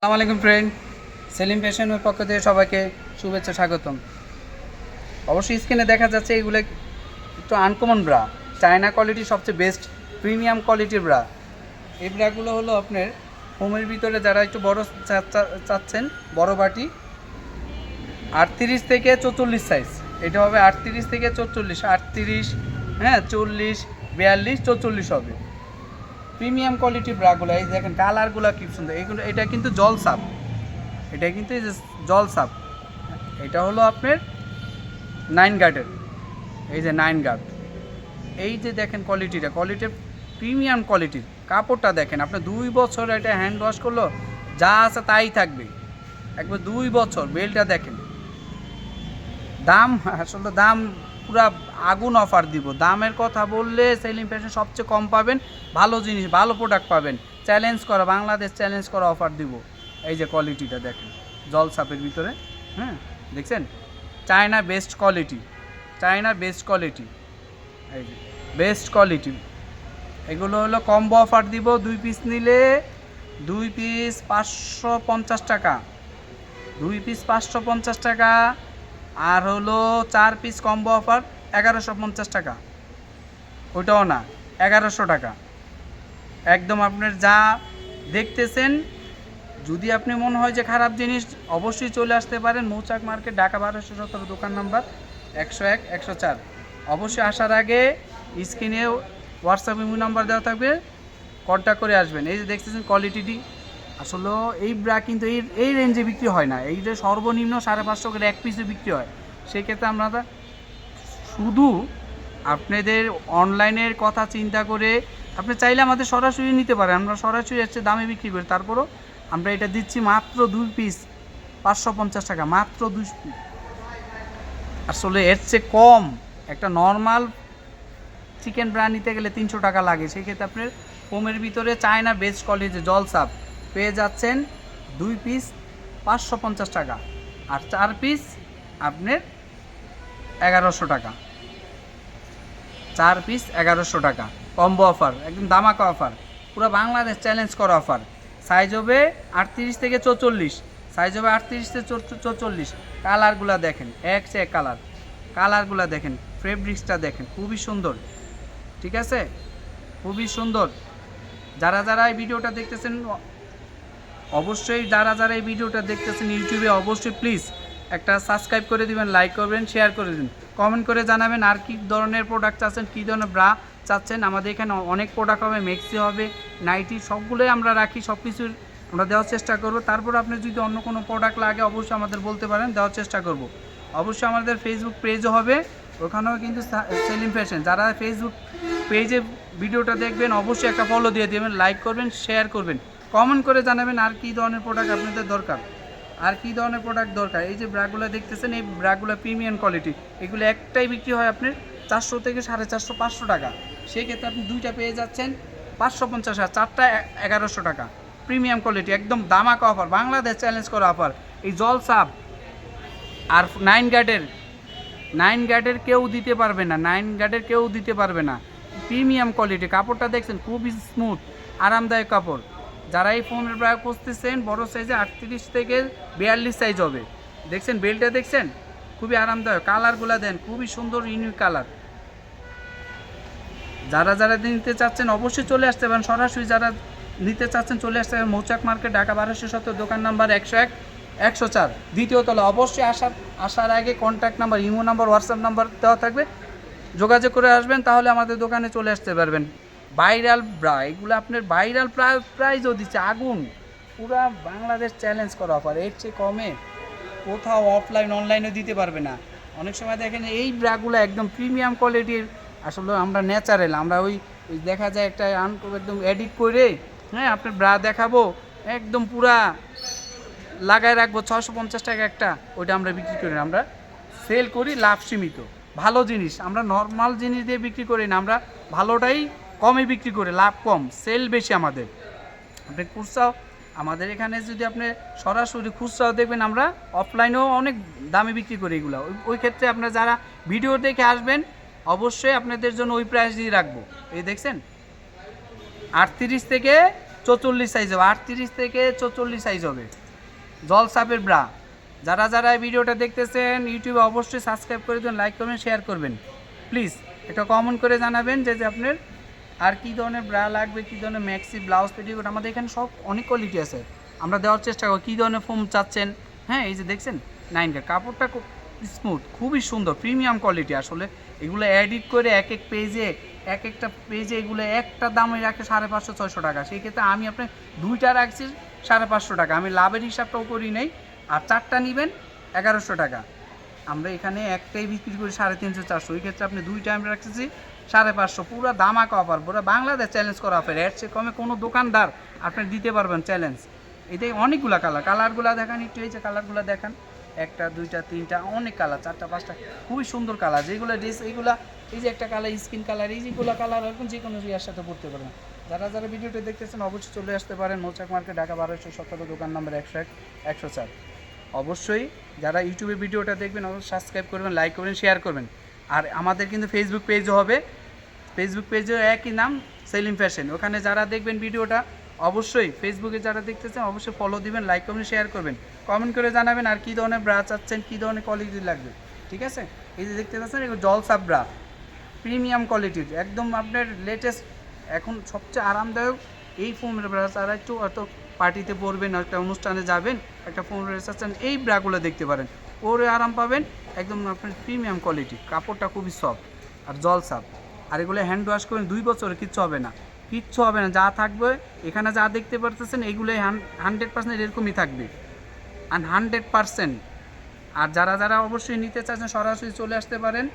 আসসালামু আলাইকুম ফ্রেন্ড, সেলিম ফ্যাশনের পক্ষ থেকে সবাইকে শুভেচ্ছা স্বাগতম। অবশ্যই স্ক্রিনে দেখা যাচ্ছে এগুলো একটু আনকমন ব্রা, চায়না কোয়ালিটির সবচেয়ে বেস্ট প্রিমিয়াম কোয়ালিটির ব্রা। এই ব্রাগুলো হলো আপনার হোমের ভিতরে যারা একটু বড় চাচ্ছেন, বড় বাটি 38 থেকে 44 সাইজ। এটা হবে 38 থেকে 44, 38, হ্যাঁ 40, 42, 44 হবে। প্রিমিয়াম কোয়ালিটির ব্রাগুলো এই দেখেন কালারগুলো কি সুন্দর। এইগুলো এটা কিন্তু জল সাপ, এটা কিন্তু এই যে জল সাপ, এটা হলো আপনার 9 গার্ডের, এই যে 9 গার্ড। এই যে দেখেন কোয়ালিটির প্রিমিয়াম কোয়ালিটির কাপড়টা দেখেন, আপনার 2 বছর এটা হ্যান্ড ওয়াশ করলো যা আছে তাই থাকবে একবার 2 বছর। বেলটা দেখেন, দাম আসলে দাম পুরা আগুন অফার দিব। দামের কথা বললে সেলিম ফ্যাশন সবচেয়ে কম পাবেন, ভালো জিনিস ভালো প্রোডাক্ট পাবেন। চ্যালেঞ্জ করা, বাংলাদেশ চ্যালেঞ্জ করা অফার দিব। এই যে কোয়ালিটিটা দেখেন জল সাপের ভিতরে, হ্যাঁ দেখছেন, China best quality, China best quality, এই যে বেস্ট কোয়ালিটি। এগুলো হলো কম্বো অফার দিব, 2 পিস নিলে 2 পিস 550 টাকা, 2 পিস 550 টাকা। আর হলো 4 পিস কম্বো অফার 1150 টাকা, ওইটাও না 1100 টাকা। একদম আপনার যা দেখতেছেন, যদি আপনি মনে হয় যে খারাপ জিনিস, অবশ্যই চলে আসতে পারেন মৌচাক মার্কেট, ঢাকা 1217, দোকান নাম্বার 101, 104। অবশ্যই আসার আগে স্ক্রিনে হোয়াটসঅ্যাপ ইমো নাম্বার দেওয়া থাকবে, কন্ট্যাক্ট করে আসবেন। এই যে দেখতেছেন কোয়ালিটিটি, আসলে এই ব্রা কিন্তু এই রেঞ্জে বিক্রি হয় না। এই যে সর্বনিম্ন 550 করে এক পিসে বিক্রি হয়। সেক্ষেত্রে আমরা শুধু আপনাদের অনলাইনের কথা চিন্তা করে, আপনি চাইলে আমাদের সরাসরি নিতে পারেন, আমরা সরাসরি এসে দামে বিক্রি করি। তারপরও আমরা এটা দিচ্ছি মাত্র 2 পিস 550 টাকা, মাত্র 2 পিস। আসলে এর চেয়ে কম একটা নর্মাল চিকেন ব্রা নিতে গেলে 300 টাকা লাগে। সেক্ষেত্রে আপনার ফোমের ভিতরে চায়না বেস্ট কোয়ালিটি জল সাপ পেয়ে যাচ্ছেন 2 পিস 550 টাকা, আর 4 পিস আপনার 1100 টাকা, 4 পিস 1100 টাকা কম্বো অফার, একদম দামাকা অফার, পুরো বাংলাদেশ চ্যালেঞ্জ করা অফার। সাইজ হবে 38 থেকে 44, সাইজ হবে 38 থেকে 44। কালারগুলো দেখেন, এক সে এক কালার, কালারগুলো দেখেন, ফেব্রিক্সটা দেখেন, খুবই সুন্দর, ঠিক আছে, খুবই সুন্দর। যারা যারা এই ভিডিওটা দেখতেছেন, অবশ্যই যারা যারা এই ভিডিওটা দেখতেছেন ইউটিউবে, অবশ্যই প্লিজ একটা সাবস্ক্রাইব করে দিবেন, লাইক করবেন, শেয়ার করে দিন, কমেন্ট করে জানাবেন আর কী ধরনের প্রোডাক্ট চাচ্ছেন, কী ধরনের ব্রা চাচ্ছেন। আমাদের এখানে অনেক প্রোডাক্ট হবে, মেক্সি হবে, নাইটি, সবগুলোই আমরা রাখি, সব কিছুর আমরা দেওয়ার চেষ্টা করব। তারপর আপনি যদি অন্য কোনো প্রোডাক্ট লাগে অবশ্যই আমাদের বলতে পারেন, দেওয়ার চেষ্টা করব। অবশ্যই আমাদের ফেসবুক পেজও হবে, ওখানেও কিন্তু সেলিম ফ্যাশন। যারা ফেসবুক পেজে ভিডিওটা দেখবেন অবশ্যই একটা ফলো দিয়ে দেবেন, লাইক করবেন, শেয়ার করবেন, কমেন্ট করে জানাবেন আর কী ধরনের প্রোডাক্ট আপনাদের দরকার, আর কী ধরনের প্রোডাক্ট দরকার। এই যে ব্রাগুলো দেখতেছেন, এই ব্রাগুলো প্রিমিয়াম কোয়ালিটি, এগুলো একটাই বিক্রি হয় আপনার 400 থেকে 450, 500 টাকা। সেই ক্ষেত্রে আপনি 2টা পেয়ে যাচ্ছেন 550, আর 4টা 1100 টাকা। প্রিমিয়াম কোয়ালিটি, একদম দামাকা অফার, বাংলাদেশ চ্যালেঞ্জ করা অফার। এই জল সাপ আর 9 গার্ডের কেউ দিতে পারবে না, 9 গার্ডের কেউ দিতে পারবে না। প্রিমিয়াম কোয়ালিটি, কাপড়টা দেখছেন খুবই স্মুথ, আরামদায়ক কাপড়। যারা এই ফোনের ব্রা খুঁজতেছেন বড় সাইজে 38 থেকে 42 সাইজ হবে, দেখছেন বেলটা দেখছেন, খুবই আরামদায়ক। কালারগুলো দেন, খুবই সুন্দর ইউনিক কালার। যারা যারা নিতে চাচ্ছেন অবশ্যই চলে আসতে পারেন, সরাসরি যারা নিতে চাচ্ছেন চলে আসতে পারেন মৌচাক মার্কেট, ঢাকা 1217, দোকান নাম্বার 101, 104, দ্বিতীয় তলা। অবশ্যই আসার আগে contact number, imo number, WhatsApp number দেওয়া থাকবে, যোগাযোগ করে আসবেন, তাহলে আমাদের দোকানে চলে আসতে পারবেন। ভাইরাল ব্রা, এগুলো আপনার ভাইরাল প্রাইজও দিচ্ছে আগুন, পুরা বাংলাদেশ চ্যালেঞ্জ করা অফার। এর চেয়ে কমে কোথাও অফলাইন অনলাইনে দিতে পারবে না। অনেক সময় দেখেন এই ব্রাগুলো একদম প্রিমিয়াম কোয়ালিটির, আসলে আমরা ন্যাচারাল, আমরা ওই দেখা যায় একটা একদম এডিট করে, হ্যাঁ আপনার ব্রা দেখাবো, একদম পুরা লাগায় রাখবো 650 টাকা একটা, ওইটা আমরা বিক্রি করি না, আমরা সেল করি লাভ সীমিত। ভালো জিনিস আমরা নর্মাল জিনিস দিয়ে বিক্রি করি না, আমরা ভালোটাই কমে বিক্রি করি, লাভ কম, সেল বেশি আমাদের। আপনি খুচরাও আমাদের এখানে যদি আপনি সরাসরি খুচরাও দেখবেন, আমরা অফলাইনেও অনেক দামে বিক্রি করি এগুলো। ওই ক্ষেত্রে আপনারা যারা ভিডিও দেখে আসবেন অবশ্যই আপনাদের জন্য ওই প্রাইস দিয়ে রাখবো। এই দেখছেন 38 থেকে 44 সাইজ হবে, 38 থেকে 44 সাইজ হবে জলসাপের ব্রা। যারা যারা এই ভিডিওটা দেখতেছেন ইউটিউবে অবশ্যই সাবস্ক্রাইব করে দেবেন, লাইক করবেন, শেয়ার করবেন প্লিজ। এটা কমেন্ট করে জানাবেন যে আপনার আর কী ধরনের ব্রা লাগবে, কী ধরনের ম্যাক্সি ব্লাউজ পেটিকোট, আমাদের এখানে সব অনেক কোয়ালিটি আছে, আমরা দেওয়ার চেষ্টা করি। কী ধরনের ফোম চাচ্ছেন, হ্যাঁ এই যে দেখছেন 9 গ্রেড কাপড়টা খুব স্মুথ, খুবই সুন্দর, প্রিমিয়াম কোয়ালিটি। আসলে এগুলো এডিট করে এক একটা পেজে এগুলো একটা দামে রাখে 550-600 টাকা, সেই ক্ষেত্রে আমি আপনার দুইটা রাখছি 550 টাকা, আমি লাভের হিসাবটাও করি নেই। আর 4টা নেবেন 1100 টাকা, আমরা এখানে একটাই বিক্রি করি 350-400, ওই ক্ষেত্রে আপনি দুইটা আমি রাখতেছি 550, পুরো দামাকা অফার, পুরো বাংলাদেশ চ্যালেঞ্জ করা অফার, এর চেয়ে কমে কোনো দোকানদার আপনি দিতে পারবেন চ্যালেঞ্জ। এটাই অনেকগুলো কালারগুলো দেখান একটু, এই যে কালারগুলো দেখান, 1টা 2টা 3টা অনেক কালার, 4টা 5টা খুবই সুন্দর কালার, যেগুলো ড্রেস এইগুলা, এই যে একটা কালার স্কিন কালার, এই যেগুলো কালার এখন যে কোনো ইয়ার সাথে পড়তে পারবেন। যারা যারা ভিডিওটা দেখতেছেন অবশ্যই চলে আসতে পারেন মৌচাক মার্কেট, ঢাকা 1217, দোকান নম্বর 101-104। অবশ্যই যারা ইউটিউবে ভিডিওটা দেখবেন অবশ্যই সাবস্ক্রাইব করবেন, লাইক করবেন, শেয়ার করবেন। আর আমাদের কিন্তু ফেসবুক পেজও হবে, ফেসবুক পেজেও একই নাম সেলিম ফ্যাশন, ওখানে যারা দেখবেন ভিডিওটা অবশ্যই ফেসবুকে যারা দেখতেছেন অবশ্যই ফলো দিবেন, লাইক করবেন, শেয়ার করবেন, কমেন্ট করে জানাবেন আর কী ধরনের ব্রা চাচ্ছেন, কী ধরনের কোয়ালিটি লাগবে, ঠিক আছে। এই যে দেখতে পাচ্ছেন এগুলো জলসাপ ব্রা, প্রিমিয়াম কোয়ালিটির, একদম আপনার লেটেস্ট, এখন সবচেয়ে আরামদায়ক এই ফোমের ব্রা। যারা একটু হয়তো পার্টিতে পরবেন, একটা অনুষ্ঠানে যাবেন, একটা ফোম চাচ্ছেন, এই ব্রাগুলো দেখতে পারেন, পরে আরাম পাবেন, একদম আপনার প্রিমিয়াম কোয়ালিটি, কাপড়টা খুবই সফট আর জলসাপ। আর এগুলো হ্যান্ড ওয়াশ করবেন 2 বছরে কিচ্ছু হবে না, কিচ্ছু হবে না, যা থাকবে এখানে যা দেখতে পারতেছেন এগুলোই 100% এরকমই থাকবে, আর 100%। আর যারা যারা অবশ্যই নিতে চাচ্ছেন সরাসরি চলে আসতে পারেন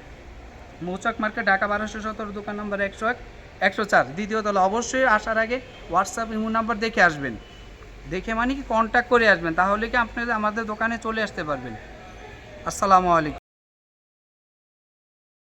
মৌচাক মার্কেট, ঢাকা 1217, দোকান নম্বর 101-104, দ্বিতীয় তলা। অবশ্যই আসার আগে হোয়াটসঅ্যাপ ইমো নাম্বার দেখে আসবেন, দেখে মানে কি কন্ট্যাক্ট করে আসবেন, তাহলে কি আপনি আমাদের দোকানে চলে আসতে পারবেন। আসসালামু আলাইকুম।